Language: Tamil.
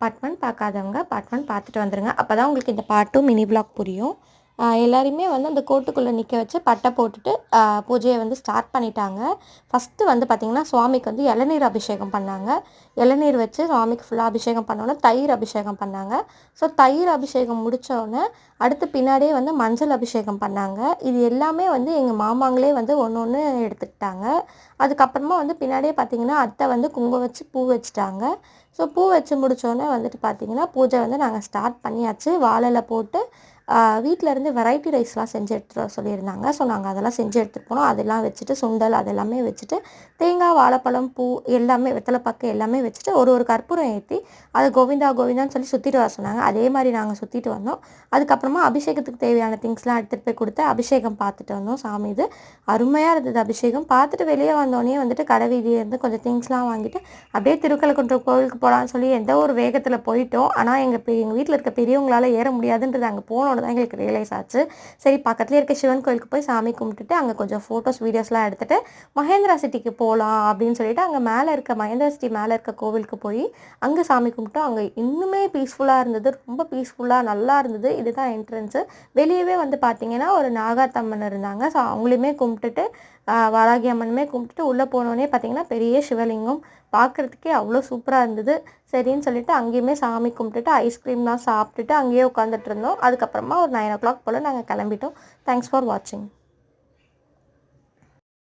பார்ட் 1 பார்க்காதவங்க பார்ட் 1 பார்த்துட்டு வந்துருங்க. அப்போ தான் உங்களுக்கு இந்த பார்ட் 2 மினி விளாக் புரியும். எல்லாரையுமே வந்து அந்த கோட்டுக்குள்ளே நிற்க வச்சு பட்டை போட்டுட்டு பூஜையை வந்து ஸ்டார்ட் பண்ணிட்டாங்க. ஃபஸ்ட்டு வந்து பார்த்திங்கன்னா சுவாமிக்கு வந்து இளநீர் அபிஷேகம் பண்ணாங்க. இளநீர் வச்சு சுவாமிக்கு ஃபுல்லாக அபிஷேகம் பண்ணோன்னே தயிர் அபிஷேகம் பண்ணாங்க. ஸோ தயிர் அபிஷேகம் முடித்தோடனே அடுத்து பின்னாடியே வந்து மஞ்சள் அபிஷேகம் பண்ணாங்க. இது எல்லாமே வந்து எங்கள் மாமாங்களே வந்து ஒன்று ஒன்று எடுத்துக்கிட்டாங்க. அதுக்கப்புறமா வந்து பின்னாடியே பார்த்திங்கன்னா அத்தை வந்து குங்குமம் வச்சு பூ வச்சுட்டாங்க. ஸோ பூ வச்சு முடித்தோடனே வந்துட்டு பார்த்திங்கன்னா பூஜை வந்து நாங்கள் ஸ்டார்ட் பண்ணியாச்சு. வாழையில போட்டு வீட்டிலேருந்து வெரைட்டி ரைஸ்லாம் செஞ்சு எடுத்துகிட்டு வர சொல்லியிருந்தாங்க. ஸோ நாங்கள் அதெல்லாம் செஞ்சு எடுத்துகிட்டு போனோம். அதெல்லாம் வச்சுட்டு சுண்டல் அதெல்லாமே வச்சுட்டு தேங்காய் வாழைப்பழம் பூ எல்லாமே வெத்தலை பாக்கு எல்லாமே வச்சுட்டு ஒரு கற்பூரம் ஏற்றி அதை கோவிந்தா கோவிந்தான்னு சொல்லி சுற்றிட்டு வர சொன்னாங்க. அதே மாதிரி நாங்கள் சுற்றிட்டு வந்தோம். அதுக்கப்புறமா அபிஷேகத்துக்கு தேவையான திங்ஸ்லாம் எடுத்துகிட்டு போய் கொடுத்து அபிஷேகம் பார்த்துட்டு வந்தோம். சாமி இது அருமையாக இருந்தது. அபிஷேகம் பார்த்துட்டு வெளியே வந்தோடனே வந்துட்டு கடை வீதியிலேருந்து கொஞ்சம் திங்ஸ்லாம் வாங்கிட்டு அப்படியே திருக்கழுக்குன்றம் கோவிலுக்கு போகலான்னு சொல்லி எந்த ஒரு வேகத்தில் போயிட்டோம். ஆனால் எங்கள் வீட்டில் இருக்க பெரியவங்களால் ஏற முடியாதுன்றது அங்கே போனோன்னு தான் எங்களுக்கு ரியலைஸ் ஆச்சு. சரி பக்கத்துலேயே இருக்க சிவன் கோயிலுக்கு போய் சாமி கும்பிட்டுட்டு அங்கே கொஞ்சம் ஃபோட்டோஸ் வீடியோஸ்லாம் எடுத்துகிட்டு மகேந்திரா சிட்டிக்கு போகலாம் அப்படின்னு சொல்லிட்டு அங்கே மேலே இருக்க மகேந்திரா சிட்டி மேலே இருக்க கோவிலுக்கு போய் அங்கே சாமி கும்பிட்டோம். அங்கே இன்னுமே பீஸ்ஃபுல்லாக இருந்தது. ரொம்ப பீஸ்ஃபுல்லாக நல்லா இருந்தது. இதுதான் என்ட்ரன்ஸு. வெளியவே வந்து பார்த்திங்கன்னா ஒரு நாகாத்தம்மன் இருந்தாங்க. ஸோ அவங்களையுமே கும்பிட்டுட்டு வாராகி அம்மனுமே கும்பிட்டுட்டு உள்ளே போனோடனே பார்த்திங்கன்னா பெரிய சிவலிங்கம் பார்க்குறதுக்கே அவ்வளோ சூப்பராக இருந்தது. சரின்னு சொல்லிட்டு அங்கேயுமே சாமி கும்பிட்டுட்டு ஐஸ்கிரீம்லாம் சாப்பிட்டுட்டு அங்கேயே உட்காந்துட்டு இருந்தோம். அதுக்கப்புறமா ஒரு 9 o'clock போல் நாங்கள் கிளம்பிட்டோம். தேங்க்ஸ் ஃபார் வாட்சிங்.